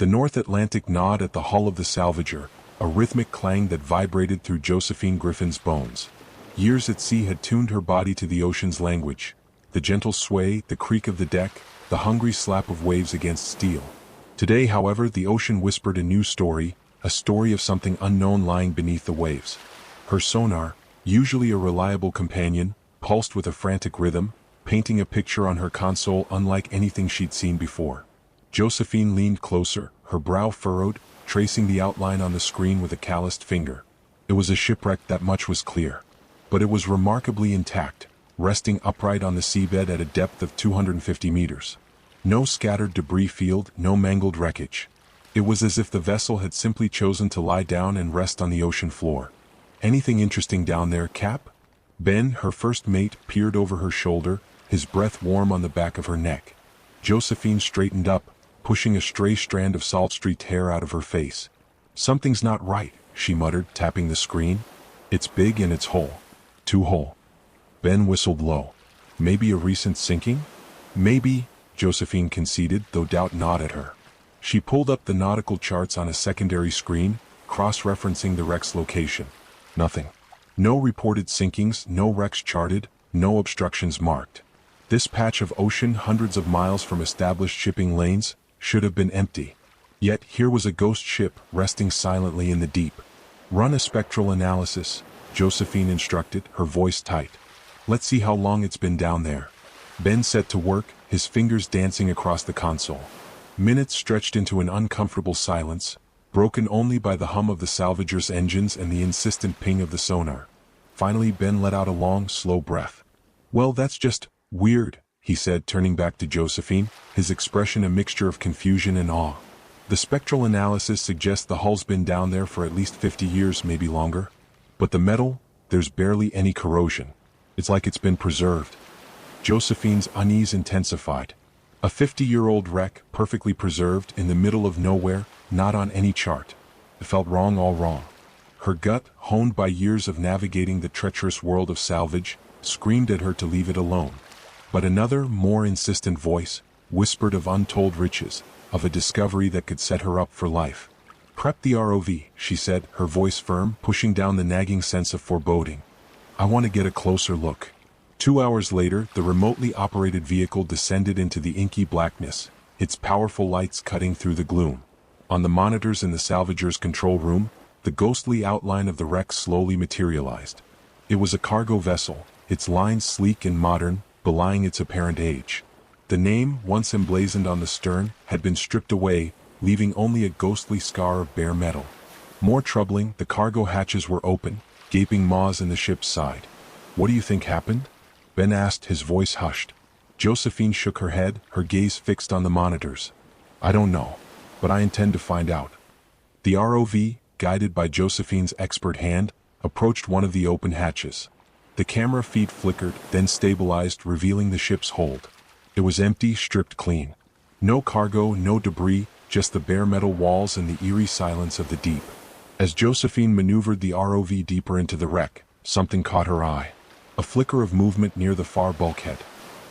The North Atlantic gnawed at the hull of the salvager, a rhythmic clang that vibrated through Josephine Griffin's bones. Years at sea had tuned her body to the ocean's language. The gentle sway, the creak of the deck, the hungry slap of waves against steel. Today, however, the ocean whispered a new story, a story of something unknown lying beneath the waves. Her sonar, usually a reliable companion, pulsed with a frantic rhythm, painting a picture on her console unlike anything she'd seen before. Josephine leaned closer, her brow furrowed, tracing the outline on the screen with a calloused finger. It was a shipwreck, that much was clear. But it was remarkably intact, resting upright on the seabed at a depth of 250 meters. No scattered debris field, no mangled wreckage. It was as if the vessel had simply chosen to lie down and rest on the ocean floor. Anything interesting down there, Cap? Ben, her first mate, peered over her shoulder, his breath warm on the back of her neck. Josephine straightened up, pushing a stray strand of salt-streaked hair out of her face. "Something's not right," she muttered, tapping the screen. "It's big and it's whole. Too whole." Ben whistled low. "Maybe a recent sinking?" "Maybe," Josephine conceded, though doubt gnawed at her. She pulled up the nautical charts on a secondary screen, cross-referencing the wreck's location. Nothing. No reported sinkings, no wrecks charted, no obstructions marked. This patch of ocean, hundreds of miles from established shipping lanes, should have been empty. Yet here was a ghost ship resting silently in the deep. "Run a spectral analysis," Josephine instructed, her voice tight. "Let's see how long it's been down there." Ben set to work, his fingers dancing across the console. Minutes stretched into an uncomfortable silence, broken only by the hum of the salvager's engines and the insistent ping of the sonar. Finally Ben let out a long, slow breath. "Well, that's just weird," he said, turning back to Josephine, his expression a mixture of confusion and awe. "The spectral analysis suggests the hull's been down there for at least 50 years, maybe longer. But the metal, there's barely any corrosion. It's like it's been preserved." Josephine's unease intensified. A 50-year-old wreck, perfectly preserved, in the middle of nowhere, not on any chart. It felt wrong, all wrong. Her gut, honed by years of navigating the treacherous world of salvage, screamed at her to leave it alone. But another, more insistent voice, whispered of untold riches, of a discovery that could set her up for life. "Prep the ROV," she said, her voice firm, pushing down the nagging sense of foreboding. "I want to get a closer look." 2 hours later, the remotely operated vehicle descended into the inky blackness, its powerful lights cutting through the gloom. On the monitors in the salvager's control room, the ghostly outline of the wreck slowly materialized. It was a cargo vessel, its lines sleek and modern, belying its apparent age. The name, once emblazoned on the stern, had been stripped away, leaving only a ghostly scar of bare metal. More troubling, the cargo hatches were open, gaping maws in the ship's side. "What do you think happened?" Ben asked, his voice hushed. Josephine shook her head, her gaze fixed on the monitors. "I don't know, but I intend to find out." The ROV, guided by Josephine's expert hand, approached one of the open hatches. The camera feed flickered, then stabilized, revealing the ship's hold. It was empty, stripped clean. No cargo, no debris, just the bare metal walls and the eerie silence of the deep. As Josephine maneuvered the ROV deeper into the wreck, something caught her eye. A flicker of movement near the far bulkhead.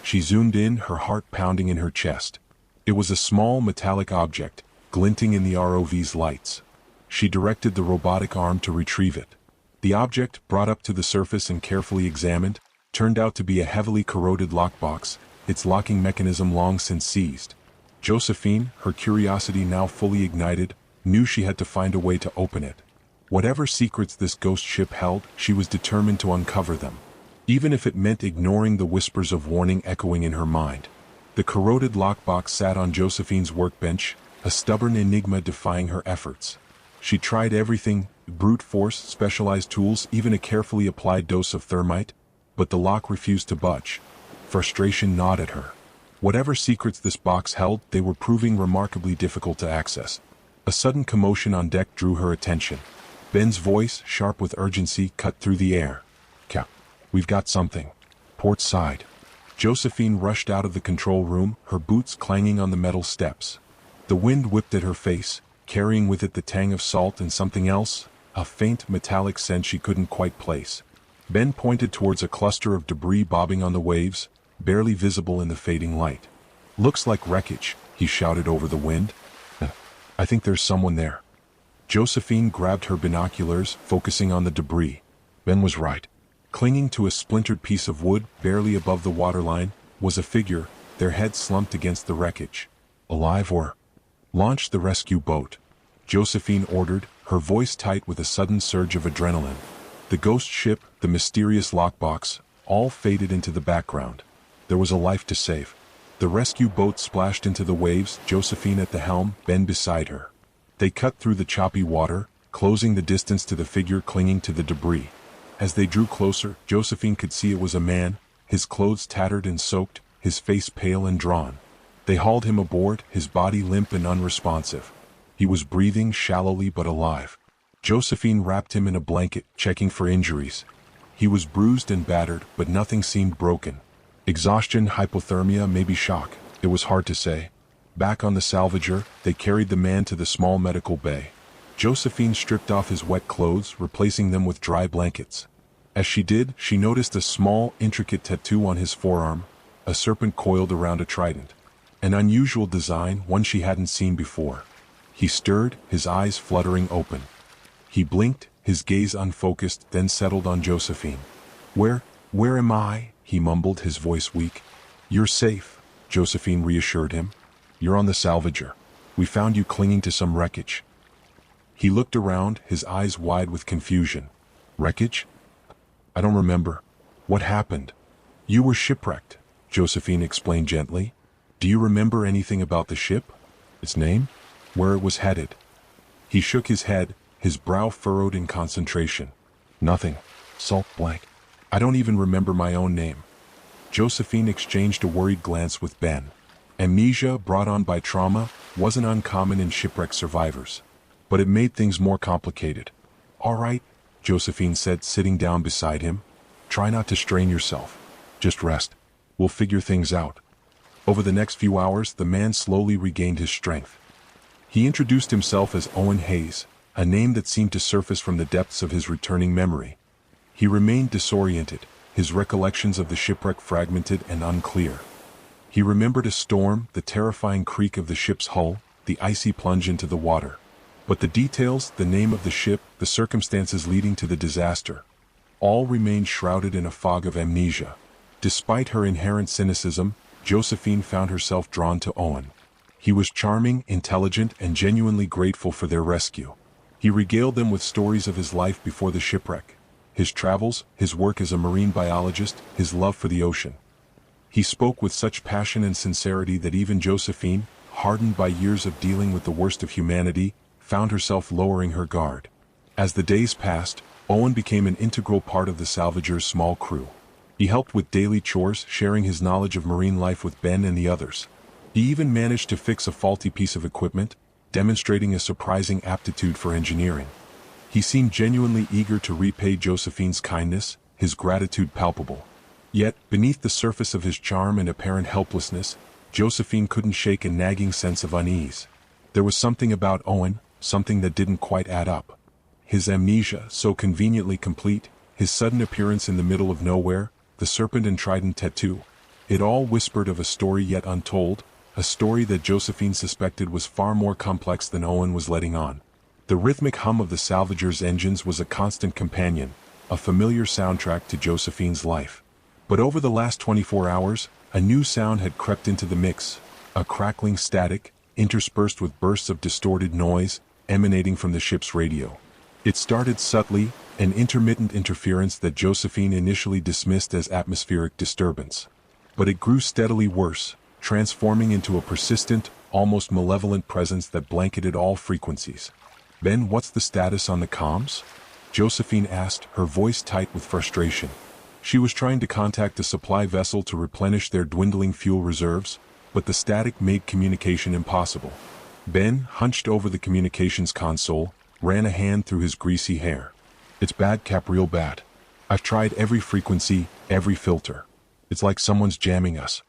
She zoomed in, her heart pounding in her chest. It was a small metallic object, glinting in the ROV's lights. She directed the robotic arm to retrieve it. The object, brought up to the surface and carefully examined, turned out to be a heavily corroded lockbox, its locking mechanism long since seized. Josephine, her curiosity now fully ignited, knew she had to find a way to open it. Whatever secrets this ghost ship held, she was determined to uncover them, even if it meant ignoring the whispers of warning echoing in her mind. The corroded lockbox sat on Josephine's workbench, a stubborn enigma defying her efforts. She tried everything, brute force, specialized tools, even a carefully applied dose of thermite, but the lock refused to budge. Frustration gnawed at her. Whatever secrets this box held, they were proving remarkably difficult to access. A sudden commotion on deck drew her attention. Ben's voice, sharp with urgency, cut through the air. "Cap, we've got something. Port side." Josephine rushed out of the control room, her boots clanging on the metal steps. The wind whipped at her face, carrying with it the tang of salt and something else, a faint metallic scent she couldn't quite place. Ben pointed towards a cluster of debris bobbing on the waves, barely visible in the fading light. "Looks like wreckage," he shouted over the wind. I think there's someone there. Josephine grabbed her binoculars, focusing on the debris. Ben was right. Clinging to a splintered piece of wood barely above the waterline was a figure, their heads slumped against the wreckage. Alive or... Launch the rescue boat, Josephine ordered, her voice tight with a sudden surge of adrenaline. The ghost ship, the mysterious lockbox, all faded into the background. There was a life to save. The rescue boat splashed into the waves, Josephine at the helm, Ben beside her. They cut through the choppy water, closing the distance to the figure clinging to the debris. As they drew closer, Josephine could see it was a man, his clothes tattered and soaked, his face pale and drawn. They hauled him aboard, his body limp and unresponsive. He was breathing shallowly but alive. Josephine wrapped him in a blanket, checking for injuries. He was bruised and battered, but nothing seemed broken. Exhaustion, hypothermia, maybe shock. It was hard to say. Back on the salvager, they carried the man to the small medical bay. Josephine stripped off his wet clothes, replacing them with dry blankets. As she did, she noticed a small, intricate tattoo on his forearm, a serpent coiled around a trident. An unusual design, one she hadn't seen before. He stirred, his eyes fluttering open. He blinked, his gaze unfocused, then settled on Josephine. Where am I?" he mumbled, his voice weak. "You're safe," Josephine reassured him. "You're on the salvager. We found you clinging to some wreckage." He looked around, his eyes wide with confusion. "Wreckage? I don't remember. What happened?" "You were shipwrecked," Josephine explained gently. "Do you remember anything about the ship? Its name? Where it was headed?" He shook his head, his brow furrowed in concentration. "Nothing. Salt blank. I don't even remember my own name." Josephine exchanged a worried glance with Ben. Amnesia, brought on by trauma, wasn't uncommon in shipwreck survivors. But it made things more complicated. "All right," Josephine said, sitting down beside him. "Try not to strain yourself. Just rest. We'll figure things out." Over the next few hours, the man slowly regained his strength. He introduced himself as Owen Hayes, a name that seemed to surface from the depths of his returning memory. He remained disoriented, his recollections of the shipwreck fragmented and unclear. He remembered a storm, the terrifying creak of the ship's hull, the icy plunge into the water. But the details, the name of the ship, the circumstances leading to the disaster, all remained shrouded in a fog of amnesia. Despite her inherent cynicism, Josephine found herself drawn to Owen. He was charming, intelligent, and genuinely grateful for their rescue. He regaled them with stories of his life before the shipwreck, his travels, his work as a marine biologist, his love for the ocean. He spoke with such passion and sincerity that even Josephine, hardened by years of dealing with the worst of humanity, found herself lowering her guard. As the days passed, Owen became an integral part of the salvager's small crew. He helped with daily chores, sharing his knowledge of marine life with Ben and the others. He even managed to fix a faulty piece of equipment, demonstrating a surprising aptitude for engineering. He seemed genuinely eager to repay Josephine's kindness, his gratitude palpable. Yet, beneath the surface of his charm and apparent helplessness, Josephine couldn't shake a nagging sense of unease. There was something about Owen, something that didn't quite add up. His amnesia, so conveniently complete, his sudden appearance in the middle of nowhere, the serpent and trident tattoo. It all whispered of a story yet untold, a story that Josephine suspected was far more complex than Owen was letting on. The rhythmic hum of the salvager's engines was a constant companion, a familiar soundtrack to Josephine's life. But over the last 24 hours, a new sound had crept into the mix, a crackling static, interspersed with bursts of distorted noise, emanating from the ship's radio. It started subtly, an intermittent interference that Josephine initially dismissed as atmospheric disturbance. But it grew steadily worse, transforming into a persistent, almost malevolent presence that blanketed all frequencies. "Ben, what's the status on the comms?" Josephine asked, her voice tight with frustration. She was trying to contact a supply vessel to replenish their dwindling fuel reserves, but the static made communication impossible. Ben, hunched over the communications console, ran a hand through his greasy hair. "It's bad, Cap, real bad. I've tried every frequency, every filter. It's like someone's jamming us."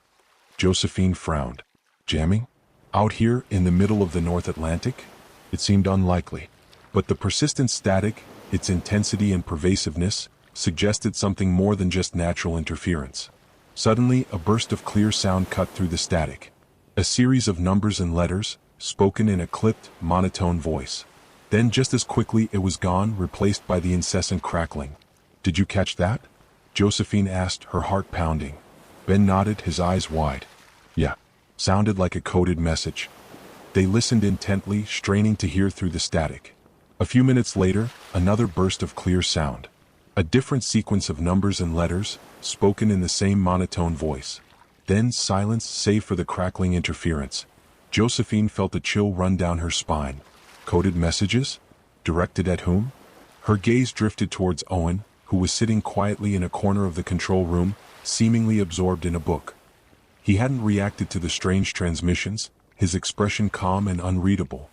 Josephine frowned. "Jamming? Out here, in the middle of the North Atlantic?" It seemed unlikely. But the persistent static, its intensity and pervasiveness, suggested something more than just natural interference. Suddenly, a burst of clear sound cut through the static. A series of numbers and letters, spoken in a clipped, monotone voice. Then just as quickly it was gone, replaced by the incessant crackling. "Did you catch that?" Josephine asked, her heart pounding. Ben nodded, his eyes wide. "Yeah." Sounded like a coded message. They listened intently, straining to hear through the static. A few minutes later, another burst of clear sound. A different sequence of numbers and letters, spoken in the same monotone voice. Then silence, save for the crackling interference. Josephine felt a chill run down her spine. Coded messages? Directed at whom? Her gaze drifted towards Owen, who was sitting quietly in a corner of the control room, seemingly absorbed in a book. He hadn't reacted to the strange transmissions, his expression calm and unreadable.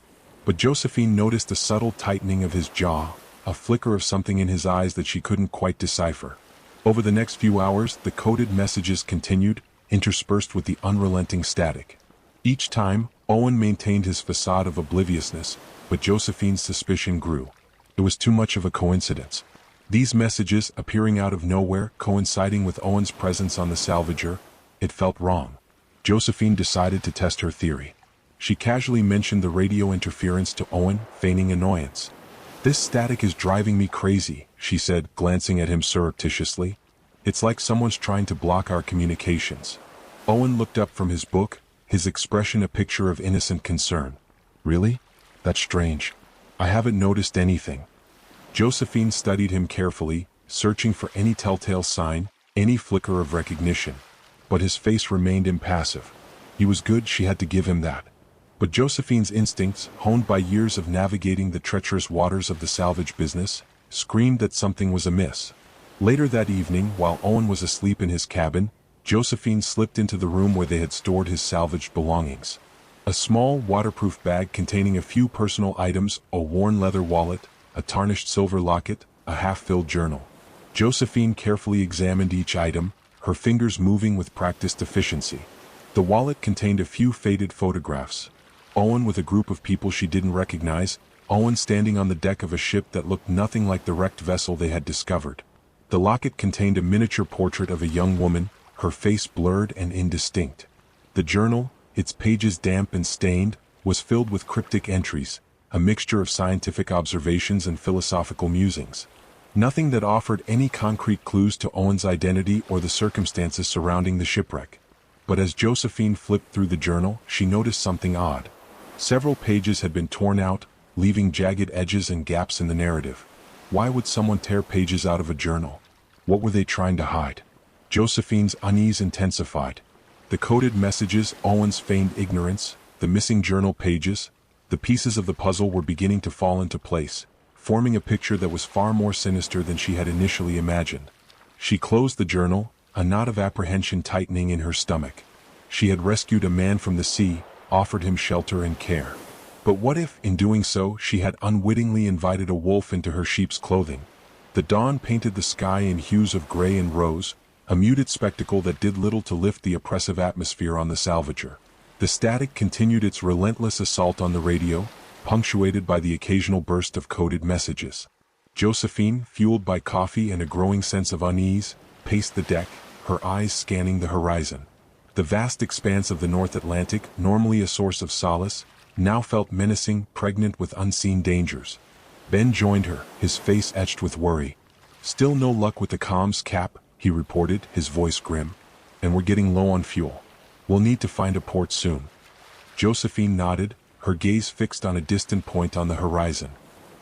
But Josephine noticed a subtle tightening of his jaw, a flicker of something in his eyes that she couldn't quite decipher. Over the next few hours, the coded messages continued, interspersed with the unrelenting static. Each time, Owen maintained his facade of obliviousness, but Josephine's suspicion grew. It was too much of a coincidence. These messages, appearing out of nowhere, coinciding with Owen's presence on the salvager, it felt wrong. Josephine decided to test her theory. She casually mentioned the radio interference to Owen, feigning annoyance. "This static is driving me crazy," she said, glancing at him surreptitiously. "It's like someone's trying to block our communications." Owen looked up from his book, his expression a picture of innocent concern. "Really? That's strange. I haven't noticed anything." Josephine studied him carefully, searching for any telltale sign, any flicker of recognition. But his face remained impassive. He was good, she had to give him that. But Josephine's instincts, honed by years of navigating the treacherous waters of the salvage business, screamed that something was amiss. Later that evening, while Owen was asleep in his cabin, Josephine slipped into the room where they had stored his salvaged belongings. A small, waterproof bag containing a few personal items, a worn leather wallet, a tarnished silver locket, a half-filled journal. Josephine carefully examined each item, her fingers moving with practiced efficiency. The wallet contained a few faded photographs. Owen with a group of people she didn't recognize, Owen standing on the deck of a ship that looked nothing like the wrecked vessel they had discovered. The locket contained a miniature portrait of a young woman, her face blurred and indistinct. The journal, its pages damp and stained, was filled with cryptic entries, a mixture of scientific observations and philosophical musings. Nothing that offered any concrete clues to Owen's identity or the circumstances surrounding the shipwreck. But as Josephine flipped through the journal, she noticed something odd. Several pages had been torn out, leaving jagged edges and gaps in the narrative. Why would someone tear pages out of a journal? What were they trying to hide? Josephine's unease intensified. The coded messages, Owen's feigned ignorance, the missing journal pages, the pieces of the puzzle were beginning to fall into place, forming a picture that was far more sinister than she had initially imagined. She closed the journal, a knot of apprehension tightening in her stomach. She had rescued a man from the sea, offered him shelter and care. But what if, in doing so, she had unwittingly invited a wolf into her sheep's clothing? The dawn painted the sky in hues of gray and rose, a muted spectacle that did little to lift the oppressive atmosphere on the salvager. The static continued its relentless assault on the radio, punctuated by the occasional burst of coded messages. Josephine, fueled by coffee and a growing sense of unease, paced the deck, her eyes scanning the horizon. The vast expanse of the North Atlantic, normally a source of solace, now felt menacing, pregnant with unseen dangers. Ben joined her, his face etched with worry. "Still no luck with the comms, Cap," he reported, his voice grim. "And we're getting low on fuel. We'll need to find a port soon." Josephine nodded, her gaze fixed on a distant point on the horizon.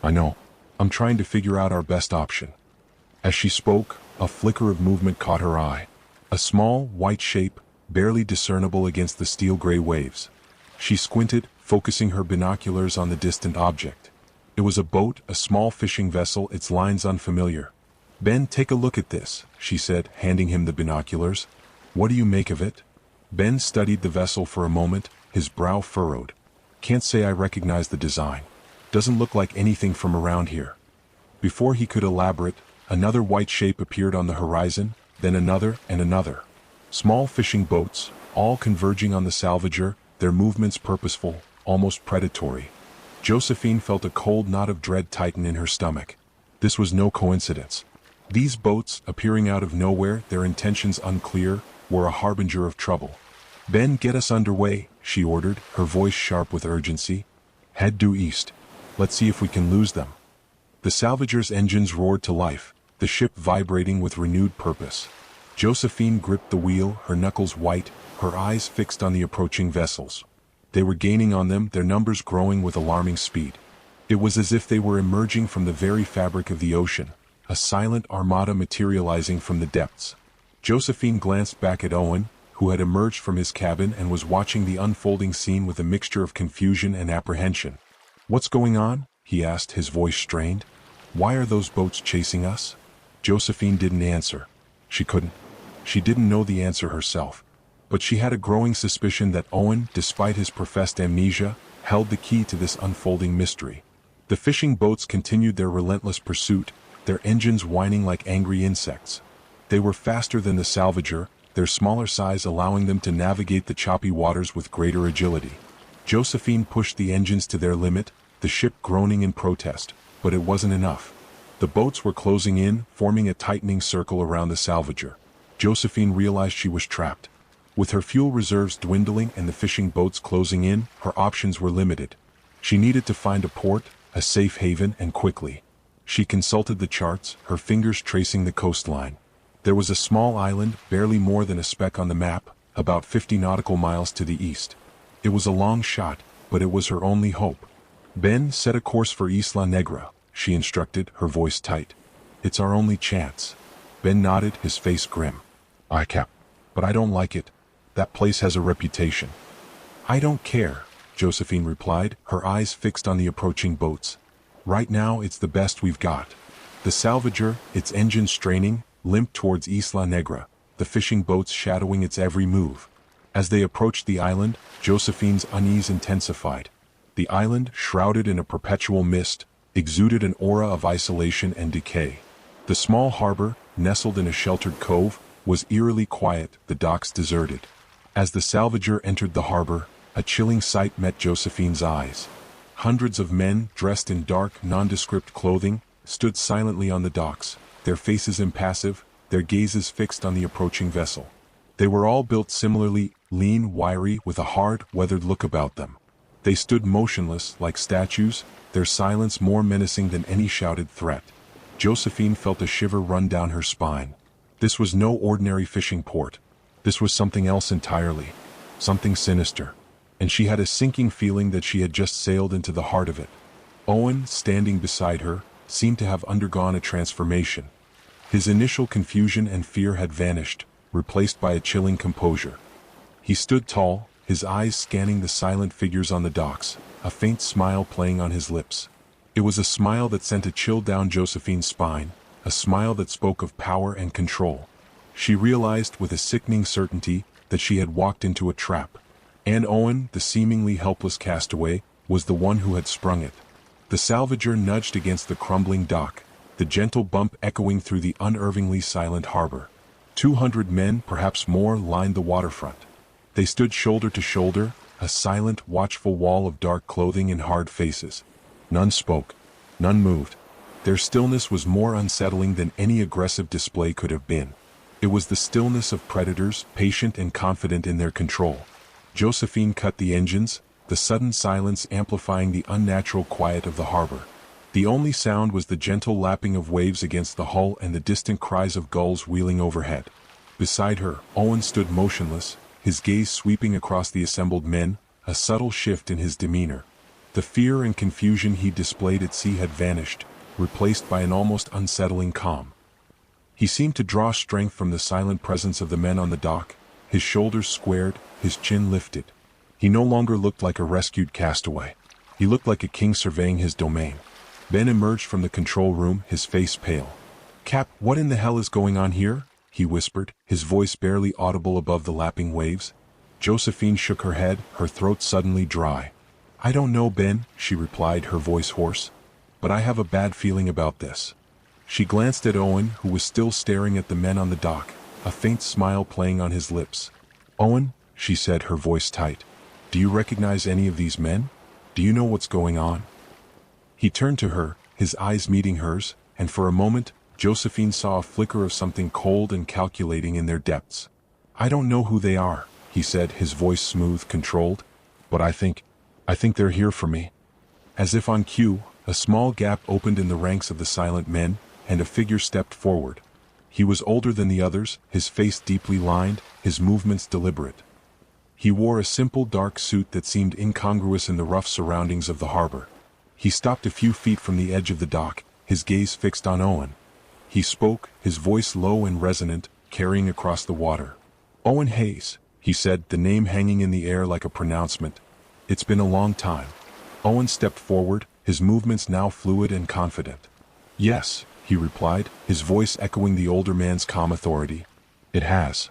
"I know. I'm trying to figure out our best option." As she spoke, a flicker of movement caught her eye. A small, white shape, barely discernible against the steel-gray waves. She squinted, focusing her binoculars on the distant object. It was a boat, a small fishing vessel, its lines unfamiliar. "Ben, take a look at this," she said, handing him the binoculars. "What do you make of it?" Ben studied the vessel for a moment, his brow furrowed. "Can't say I recognize the design. Doesn't look like anything from around here." Before he could elaborate, another white shape appeared on the horizon, then another and another. Small fishing boats, all converging on the salvager, their movements purposeful, almost predatory. Josephine felt a cold knot of dread tighten in her stomach. This was no coincidence. These boats, appearing out of nowhere, their intentions unclear, were a harbinger of trouble. Ben, get us underway, she ordered, her voice sharp with urgency. Head due east. Let's see if we can lose them. The salvager's engines roared to life, the ship vibrating with renewed purpose. Josephine gripped the wheel, her knuckles white, her eyes fixed on the approaching vessels. They were gaining on them, their numbers growing with alarming speed. It was as if they were emerging from the very fabric of the ocean, a silent armada materializing from the depths. Josephine glanced back at Owen, who had emerged from his cabin and was watching the unfolding scene with a mixture of confusion and apprehension. "What's going on?" he asked, his voice strained. "Why are those boats chasing us?" Josephine didn't answer. She couldn't. She didn't know the answer herself. But she had a growing suspicion that Owen, despite his professed amnesia, held the key to this unfolding mystery. The fishing boats continued their relentless pursuit, their engines whining like angry insects. They were faster than the salvager, their smaller size allowing them to navigate the choppy waters with greater agility. Josephine pushed the engines to their limit, the ship groaning in protest, but it wasn't enough. The boats were closing in, forming a tightening circle around the salvager. Josephine realized she was trapped. With her fuel reserves dwindling and the fishing boats closing in, her options were limited. She needed to find a port, a safe haven, and quickly. She consulted the charts, her fingers tracing the coastline. There was a small island, barely more than a speck on the map, about 50 nautical miles to the east. It was a long shot, but it was her only hope. "Ben, set a course for Isla Negra," she instructed, her voice tight. "It's our only chance." Ben nodded, his face grim. "Aye, Cap. But I don't like it. That place has a reputation." "I don't care," Josephine replied, her eyes fixed on the approaching boats. "Right now it's the best we've got." The salvager, its engine straining, limped towards Isla Negra, the fishing boats shadowing its every move. As they approached the island, Josephine's unease intensified. The island, shrouded in a perpetual mist, exuded an aura of isolation and decay. The small harbor, nestled in a sheltered cove, was eerily quiet, the docks deserted. As the salvager entered the harbor, a chilling sight met Josephine's eyes. Hundreds of men, dressed in dark, nondescript clothing, stood silently on the docks, their faces impassive, their gazes fixed on the approaching vessel. They were all built similarly, lean, wiry, with a hard, weathered look about them. They stood motionless, like statues, their silence more menacing than any shouted threat. Josephine felt a shiver run down her spine. This was no ordinary fishing port. This was something else entirely. Something sinister. And she had a sinking feeling that she had just sailed into the heart of it. Owen, standing beside her, seemed to have undergone a transformation. His initial confusion and fear had vanished, replaced by a chilling composure. He stood tall, his eyes scanning the silent figures on the docks, a faint smile playing on his lips. It was a smile that sent a chill down Josephine's spine, a smile that spoke of power and control. She realized with a sickening certainty that she had walked into a trap. And Owen, the seemingly helpless castaway, was the one who had sprung it. The salvager nudged against the crumbling dock, the gentle bump echoing through the unervingly silent harbor. 200 men, perhaps more, lined the waterfront. They stood shoulder to shoulder, a silent, watchful wall of dark clothing and hard faces. None spoke. None moved. Their stillness was more unsettling than any aggressive display could have been. It was the stillness of predators, patient and confident in their control. Josephine cut the engines, the sudden silence amplifying the unnatural quiet of the harbor. The only sound was the gentle lapping of waves against the hull and the distant cries of gulls wheeling overhead. Beside her, Owen stood motionless, his gaze sweeping across the assembled men, a subtle shift in his demeanor. The fear and confusion he displayed at sea had vanished, replaced by an almost unsettling calm. He seemed to draw strength from the silent presence of the men on the dock, his shoulders squared, his chin lifted. He no longer looked like a rescued castaway. He looked like a king surveying his domain. Ben emerged from the control room, his face pale. "Cap, what in the hell is going on here?" he whispered, his voice barely audible above the lapping waves. Josephine shook her head, her throat suddenly dry. "I don't know, Ben," she replied, her voice hoarse. "But I have a bad feeling about this." She glanced at Owen, who was still staring at the men on the dock, a faint smile playing on his lips. "Owen," she said, her voice tight, "do you recognize any of these men? Do you know what's going on?" He turned to her, his eyes meeting hers, and for a moment, Josephine saw a flicker of something cold and calculating in their depths. "I don't know who they are," he said, his voice smooth, controlled. "But I think they're here for me." As if on cue, a small gap opened in the ranks of the silent men, and a figure stepped forward. He was older than the others, his face deeply lined, his movements deliberate. He wore a simple dark suit that seemed incongruous in the rough surroundings of the harbor. He stopped a few feet from the edge of the dock, his gaze fixed on Owen. He spoke, his voice low and resonant, carrying across the water. "Owen Hayes," he said, the name hanging in the air like a pronouncement. "It's been a long time." Owen stepped forward, his movements now fluid and confident. "Yes," he replied, his voice echoing the older man's calm authority. "It has."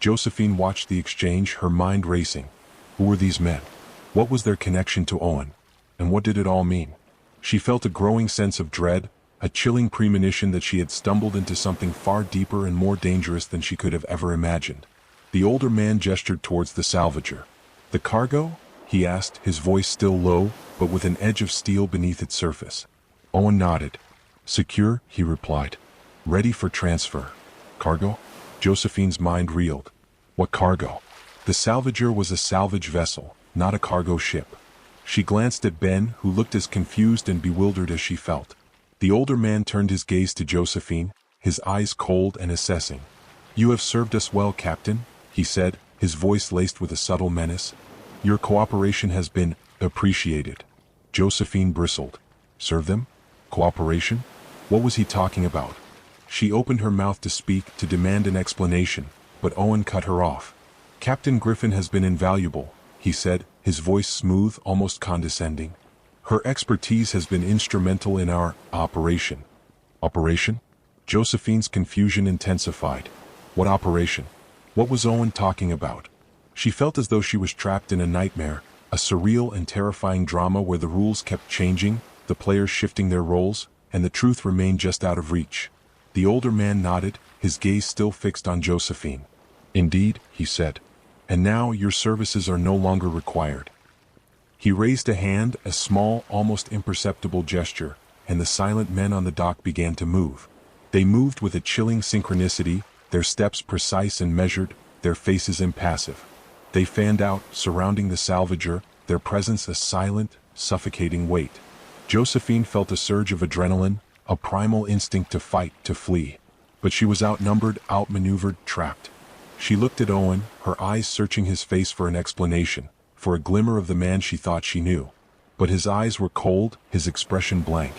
Josephine watched the exchange, her mind racing. Who were these men? What was their connection to Owen? And what did it all mean? She felt a growing sense of dread, a chilling premonition that she had stumbled into something far deeper and more dangerous than she could have ever imagined. The older man gestured towards the salvager. "The cargo?" he asked, his voice still low, but with an edge of steel beneath its surface. Owen nodded. "Secure," he replied. "Ready for transfer." "Cargo?" Josephine's mind reeled. What cargo? The salvager was a salvage vessel, not a cargo ship. She glanced at Ben, who looked as confused and bewildered as she felt. The older man turned his gaze to Josephine, his eyes cold and assessing. "You have served us well, Captain," he said, his voice laced with a subtle menace. "Your cooperation has been appreciated." Josephine bristled. "Serve them? Cooperation?" What was he talking about? She opened her mouth to speak, to demand an explanation, but Owen cut her off. "Captain Griffin has been invaluable," he said, his voice smooth, almost condescending. "Her expertise has been instrumental in our operation." "Operation?" Josephine's confusion intensified. What operation? What was Owen talking about? She felt as though she was trapped in a nightmare, a surreal and terrifying drama where the rules kept changing, the players shifting their roles, and the truth remained just out of reach. The older man nodded, his gaze still fixed on Josephine. "Indeed," he said. "And now your services are no longer required." He raised a hand, a small, almost imperceptible gesture, and the silent men on the dock began to move. They moved with a chilling synchronicity, their steps precise and measured, their faces impassive. They fanned out, surrounding the salvager, their presence a silent, suffocating weight. Josephine felt a surge of adrenaline, a primal instinct to fight, to flee. But she was outnumbered, outmaneuvered, trapped. She looked at Owen, her eyes searching his face for an explanation, for a glimmer of the man she thought she knew. But his eyes were cold, his expression blank.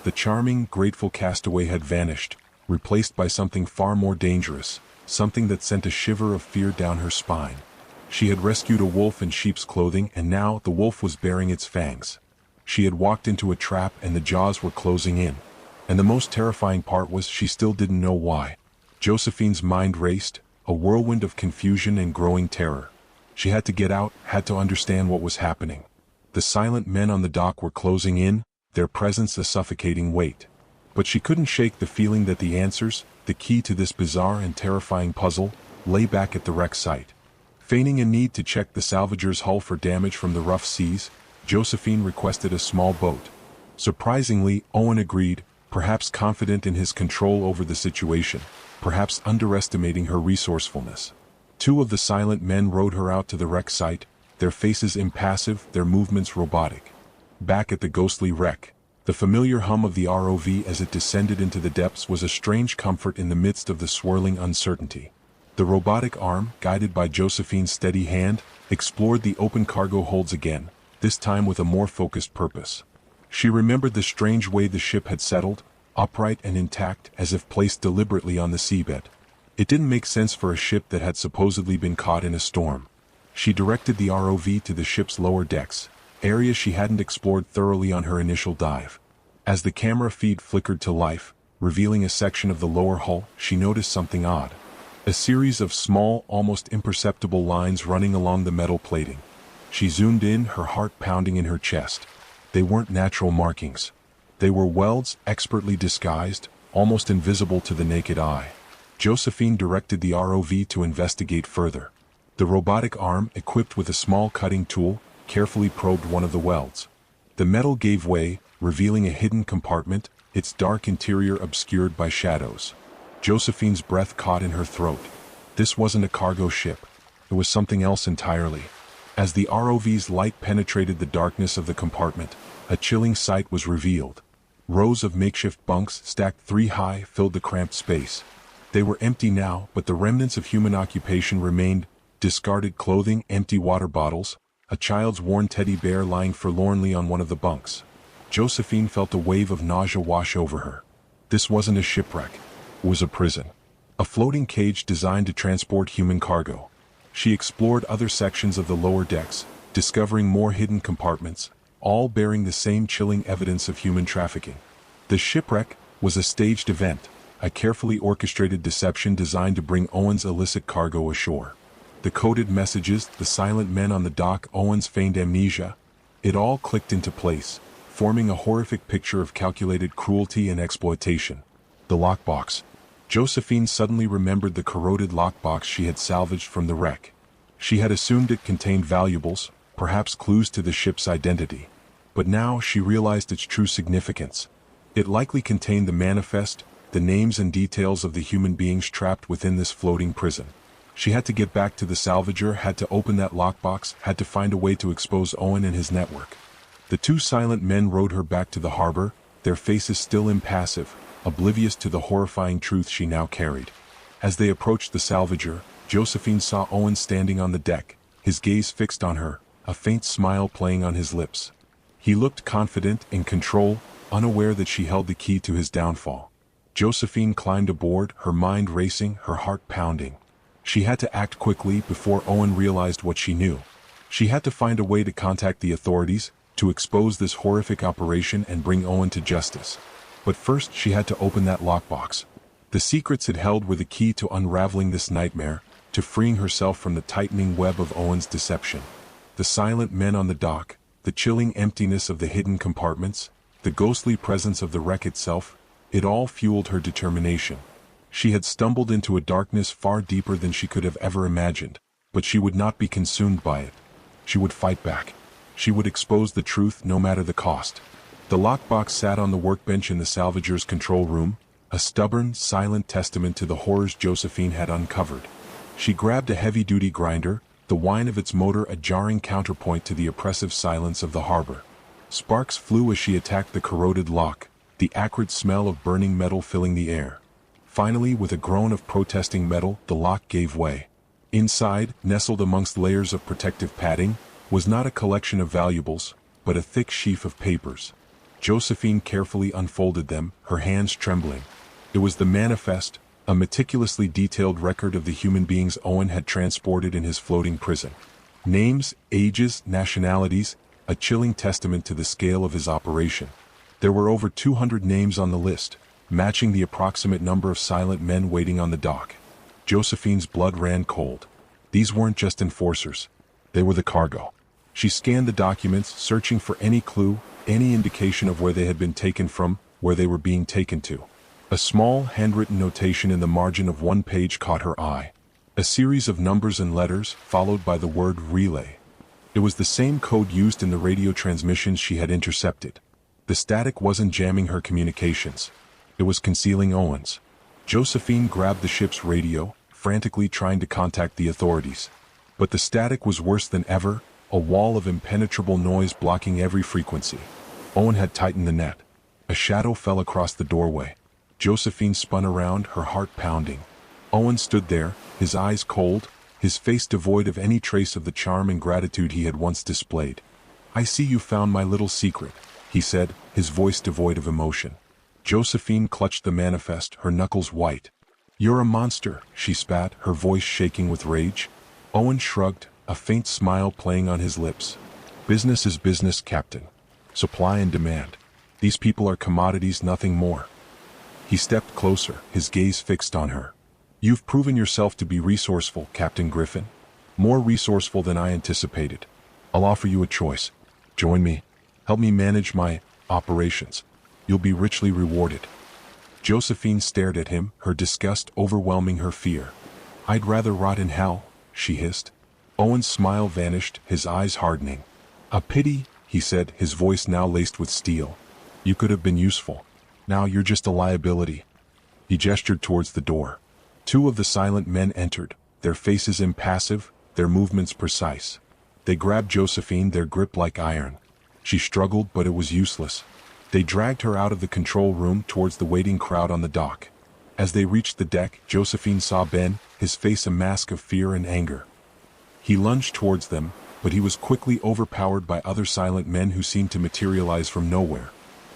The charming, grateful castaway had vanished, replaced by something far more dangerous, something that sent a shiver of fear down her spine. She had rescued a wolf in sheep's clothing, and now the wolf was baring its fangs. She had walked into a trap and the jaws were closing in. And the most terrifying part was she still didn't know why. Josephine's mind raced, a whirlwind of confusion and growing terror. She had to get out, had to understand what was happening. The silent men on the dock were closing in, their presence a suffocating weight. But she couldn't shake the feeling that the answers, the key to this bizarre and terrifying puzzle, lay back at the wreck site. Feigning a need to check the salvager's hull for damage from the rough seas, Josephine requested a small boat. Surprisingly, Owen agreed, perhaps confident in his control over the situation, perhaps underestimating her resourcefulness. Two of the silent men rowed her out to the wreck site, their faces impassive, their movements robotic. Back at the ghostly wreck, the familiar hum of the ROV as it descended into the depths was a strange comfort in the midst of the swirling uncertainty. The robotic arm, guided by Josephine's steady hand, explored the open cargo holds again, this time with a more focused purpose. She remembered the strange way the ship had settled, upright and intact, as if placed deliberately on the seabed. It didn't make sense for a ship that had supposedly been caught in a storm. She directed the ROV to the ship's lower decks, areas she hadn't explored thoroughly on her initial dive. As the camera feed flickered to life, revealing a section of the lower hull, she noticed something odd. A series of small, almost imperceptible lines running along the metal plating. She zoomed in, her heart pounding in her chest. They weren't natural markings. They were welds, expertly disguised, almost invisible to the naked eye. Josephine directed the ROV to investigate further. The robotic arm, equipped with a small cutting tool, carefully probed one of the welds. The metal gave way, revealing a hidden compartment, its dark interior obscured by shadows. Josephine's breath caught in her throat. This wasn't a cargo ship. It was something else entirely. As the ROV's light penetrated the darkness of the compartment, a chilling sight was revealed. Rows of makeshift bunks stacked 3 high filled the cramped space. They were empty now, but the remnants of human occupation remained: discarded clothing, empty water bottles, a child's worn teddy bear lying forlornly on one of the bunks. Josephine felt a wave of nausea wash over her. This wasn't a shipwreck. It was a prison. A floating cage designed to transport human cargo. She explored other sections of the lower decks, discovering more hidden compartments, all bearing the same chilling evidence of human trafficking. The shipwreck was a staged event, a carefully orchestrated deception designed to bring Owen's illicit cargo ashore. The coded messages, the silent men on the dock, Owen's feigned amnesia, it all clicked into place, forming a horrific picture of calculated cruelty and exploitation. The lockbox. Josephine suddenly remembered the corroded lockbox she had salvaged from the wreck. She had assumed it contained valuables, perhaps clues to the ship's identity. But now she realized its true significance. It likely contained the manifest, the names and details of the human beings trapped within this floating prison. She had to get back to the salvager, had to open that lockbox, had to find a way to expose Owen and his network. The 2 silent men rowed her back to the harbor, their faces still impassive, oblivious to the horrifying truth she now carried. As they approached the salvager, Josephine saw Owen standing on the deck, his gaze fixed on her, a faint smile playing on his lips. He looked confident, in control, unaware that she held the key to his downfall. Josephine climbed aboard, her mind racing, her heart pounding. She had to act quickly before Owen realized what she knew. She had to find a way to contact the authorities, to expose this horrific operation and bring Owen to justice. But first she had to open that lockbox. The secrets it held were the key to unraveling this nightmare, to freeing herself from the tightening web of Owen's deception. The silent men on the dock, the chilling emptiness of the hidden compartments, the ghostly presence of the wreck itself, it all fueled her determination. She had stumbled into a darkness far deeper than she could have ever imagined, but she would not be consumed by it. She would fight back. She would expose the truth no matter the cost. The lockbox sat on the workbench in the salvager's control room, a stubborn, silent testament to the horrors Josephine had uncovered. She grabbed a heavy-duty grinder, the whine of its motor a jarring counterpoint to the oppressive silence of the harbor. Sparks flew as she attacked the corroded lock, the acrid smell of burning metal filling the air. Finally, with a groan of protesting metal, the lock gave way. Inside, nestled amongst layers of protective padding, was not a collection of valuables, but a thick sheaf of papers. Josephine carefully unfolded them, her hands trembling. It was the manifest, a meticulously detailed record of the human beings Owen had transported in his floating prison. Names, ages, nationalities, a chilling testament to the scale of his operation. There were over 200 names on the list, matching the approximate number of silent men waiting on the dock. Josephine's blood ran cold. These weren't just enforcers. They were the cargo. She scanned the documents, searching for any clue, any indication of where they had been taken from, where they were being taken to. A small, handwritten notation in the margin of one page caught her eye. A series of numbers and letters, followed by the word relay. It was the same code used in the radio transmissions she had intercepted. The static wasn't jamming her communications. It was concealing Owen's. Josephine grabbed the ship's radio, frantically trying to contact the authorities. But the static was worse than ever, a wall of impenetrable noise blocking every frequency. Owen had tightened the net. A shadow fell across the doorway. Josephine spun around, her heart pounding. Owen stood there, his eyes cold, his face devoid of any trace of the charm and gratitude he had once displayed. "I see you found my little secret," he said, his voice devoid of emotion. Josephine clutched the manifest, her knuckles white. "You're a monster," she spat, her voice shaking with rage. Owen shrugged, a faint smile playing on his lips. "Business is business, Captain. Supply and demand. These people are commodities, nothing more." He stepped closer, his gaze fixed on her. "You've proven yourself to be resourceful, Captain Griffin. More resourceful than I anticipated. I'll offer you a choice. Join me. Help me manage my operations. You'll be richly rewarded." Josephine stared at him, her disgust overwhelming her fear. "I'd rather rot in hell," she hissed. Owen's smile vanished, his eyes hardening. "A pity," he said, his voice now laced with steel. "You could have been useful. Now you're just a liability." He gestured towards the door. Two of the silent men entered, their faces impassive, their movements precise. They grabbed Josephine, their grip like iron. She struggled, but it was useless. They dragged her out of the control room towards the waiting crowd on the dock. As they reached the deck, Josephine saw Ben, his face a mask of fear and anger. He lunged towards them, but he was quickly overpowered by other silent men who seemed to materialize from nowhere.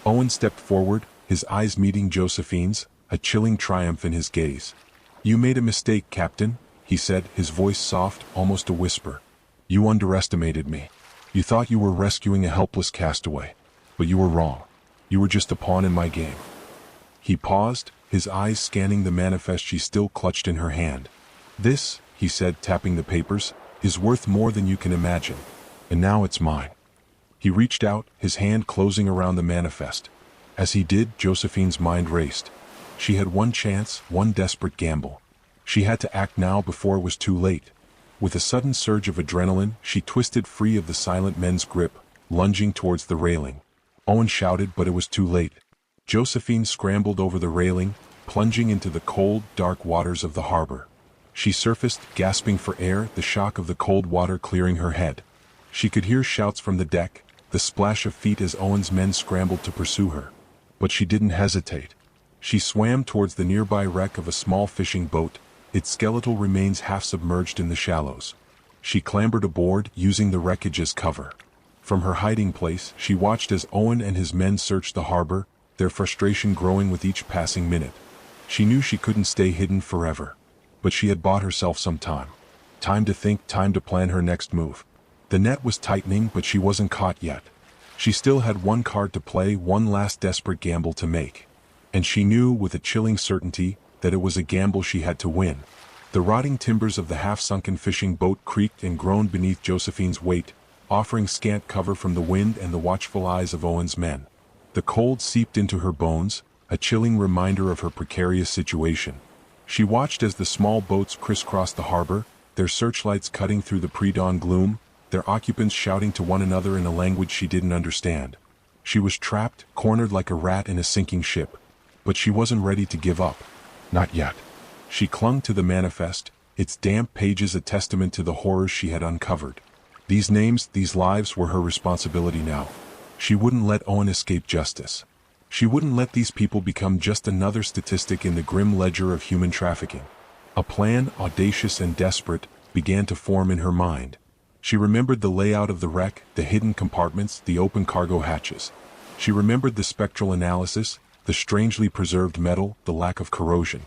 Owen stepped forward, his eyes meeting Josephine's, a chilling triumph in his gaze. "You made a mistake, Captain," he said, his voice soft, almost a whisper. "You underestimated me. You thought you were rescuing a helpless castaway. But you were wrong. You were just a pawn in my game." He paused, his eyes scanning the manifest she still clutched in her hand. "This," he said, tapping the papers, "is worth more than you can imagine. And now it's mine." He reached out, his hand closing around the manifest. As he did, Josephine's mind raced. She had one chance, one desperate gamble. She had to act now before it was too late. With a sudden surge of adrenaline, she twisted free of the silent men's grip, lunging towards the railing. Owen shouted, but it was too late. Josephine scrambled over the railing, plunging into the cold, dark waters of the harbor. She surfaced, gasping for air, the shock of the cold water clearing her head. She could hear shouts from the deck, the splash of feet as Owen's men scrambled to pursue her. But she didn't hesitate. She swam towards the nearby wreck of a small fishing boat, its skeletal remains half submerged in the shallows. She clambered aboard, using the wreckage as cover. From her hiding place, she watched as Owen and his men searched the harbor, their frustration growing with each passing minute. She knew she couldn't stay hidden forever. But she had bought herself some time. Time to think, time to plan her next move. The net was tightening, but she wasn't caught yet. She still had one card to play, one last desperate gamble to make. And she knew with a chilling certainty that it was a gamble she had to win. The rotting timbers of the half-sunken fishing boat creaked and groaned beneath Josephine's weight, offering scant cover from the wind and the watchful eyes of Owen's men. The cold seeped into her bones, a chilling reminder of her precarious situation. She watched as the small boats crisscrossed the harbor, their searchlights cutting through the pre-dawn gloom, their occupants shouting to one another in a language she didn't understand. She was trapped, cornered like a rat in a sinking ship. But she wasn't ready to give up. Not yet. She clung to the manifest, its damp pages a testament to the horrors she had uncovered. These names, these lives were her responsibility now. She wouldn't let Owen escape justice. She wouldn't let these people become just another statistic in the grim ledger of human trafficking. A plan, audacious and desperate, began to form in her mind. She remembered the layout of the wreck, the hidden compartments, the open cargo hatches. She remembered the spectral analysis, the strangely preserved metal, the lack of corrosion.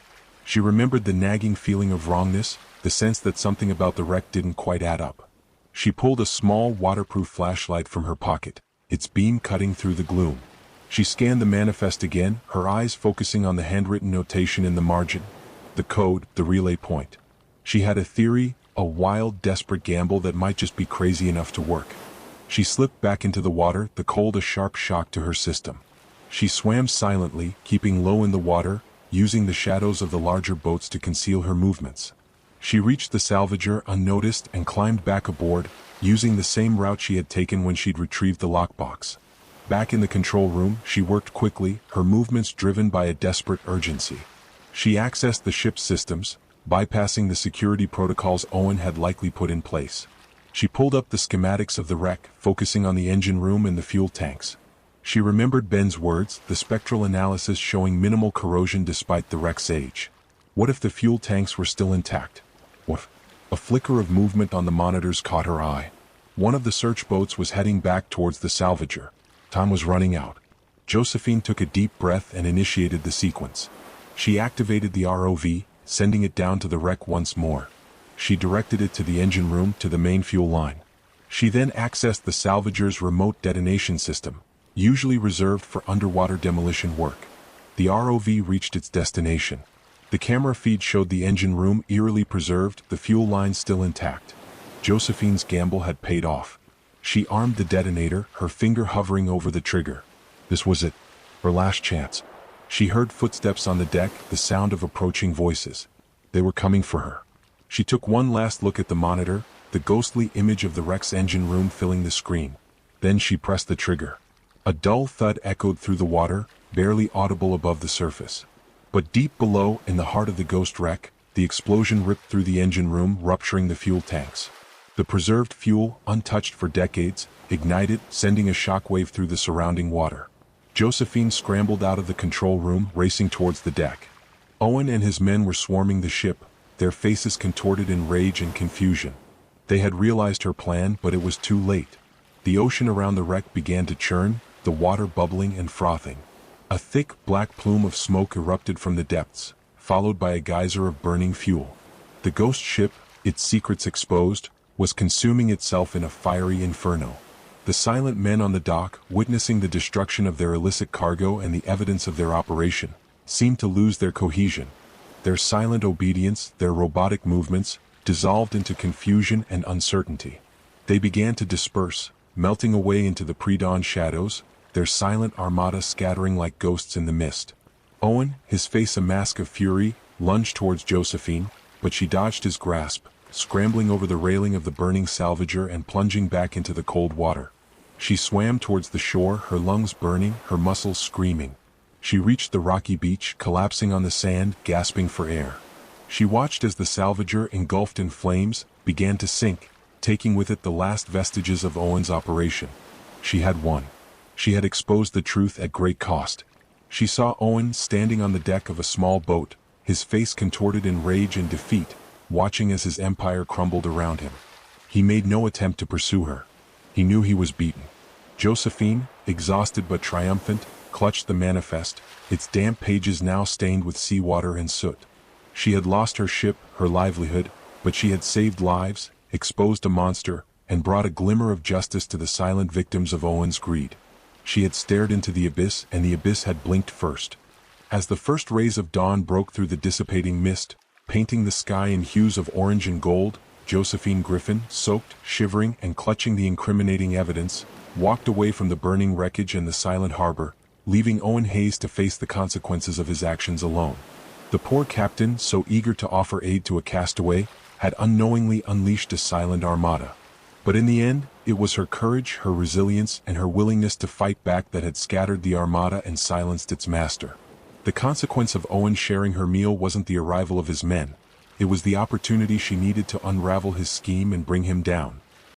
She remembered the nagging feeling of wrongness, the sense that something about the wreck didn't quite add up. She pulled a small, waterproof flashlight from her pocket, its beam cutting through the gloom. She scanned the manifest again, her eyes focusing on the handwritten notation in the margin. The code, the relay point. She had a theory, a wild, desperate gamble that might just be crazy enough to work. She slipped back into the water, the cold a sharp shock to her system. She swam silently, keeping low in the water, using the shadows of the larger boats to conceal her movements. She reached the salvager unnoticed and climbed back aboard, using the same route she had taken when she'd retrieved the lockbox. Back in the control room, she worked quickly, her movements driven by a desperate urgency. She accessed the ship's systems, bypassing the security protocols Owen had likely put in place. She pulled up the schematics of the wreck, focusing on the engine room and the fuel tanks. She remembered Ben's words, the spectral analysis showing minimal corrosion despite the wreck's age. What if the fuel tanks were still intact? What? A flicker of movement on the monitors caught her eye. One of the search boats was heading back towards the salvager. Time was running out. Josephine took a deep breath and initiated the sequence. She activated the ROV, sending it down to the wreck once more. She directed it to the engine room, to the main fuel line. She then accessed the salvager's remote detonation system, usually reserved for underwater demolition work. The ROV reached its destination. The camera feed showed the engine room eerily preserved, the fuel line still intact. Josephine's gamble had paid off. She armed the detonator, her finger hovering over the trigger. This was it, her last chance. She heard footsteps on the deck, the sound of approaching voices. They were coming for her. She took one last look at the monitor, the ghostly image of the wreck's engine room filling the screen. Then she pressed the trigger. A dull thud echoed through the water, barely audible above the surface. But deep below, in the heart of the ghost wreck, the explosion ripped through the engine room, rupturing the fuel tanks. The preserved fuel, untouched for decades, ignited, sending a shockwave through the surrounding water. Josephine scrambled out of the control room, racing towards the deck. Owen and his men were swarming the ship, their faces contorted in rage and confusion. They had realized her plan, but it was too late. The ocean around the wreck began to churn, the water bubbling and frothing. A thick, black plume of smoke erupted from the depths, followed by a geyser of burning fuel. The ghost ship, its secrets exposed, was consuming itself in a fiery inferno. The silent men on the dock, witnessing the destruction of their illicit cargo and the evidence of their operation, seemed to lose their cohesion. Their silent obedience, their robotic movements, dissolved into confusion and uncertainty. They began to disperse, melting away into the pre-dawn shadows, their silent armada scattering like ghosts in the mist. Owen, his face a mask of fury, lunged towards Josephine, but she dodged his grasp, scrambling over the railing of the burning salvager and plunging back into the cold water. She swam towards the shore, her lungs burning, her muscles screaming. She reached the rocky beach, collapsing on the sand, gasping for air. She watched as the salvager, engulfed in flames, began to sink, taking with it the last vestiges of Owen's operation. She had won. She had exposed the truth at great cost. She saw Owen standing on the deck of a small boat, his face contorted in rage and defeat, watching as his empire crumbled around him. He made no attempt to pursue her. He knew he was beaten. Josephine, exhausted but triumphant, clutched the manifest, its damp pages now stained with seawater and soot. She had lost her ship, her livelihood, but she had saved lives, exposed a monster, and brought a glimmer of justice to the silent victims of Owen's greed. She had stared into the abyss, and the abyss had blinked first. As the first rays of dawn broke through the dissipating mist, painting the sky in hues of orange and gold, Josephine Griffin, soaked, shivering, and clutching the incriminating evidence, walked away from the burning wreckage and the silent harbor, leaving Owen Hayes to face the consequences of his actions alone. The poor captain, so eager to offer aid to a castaway, had unknowingly unleashed a silent armada. But in the end, it was her courage, her resilience, and her willingness to fight back that had scattered the armada and silenced its master. The consequence of Owen sharing her meal wasn't the arrival of his men. It was the opportunity she needed to unravel his scheme and bring him down.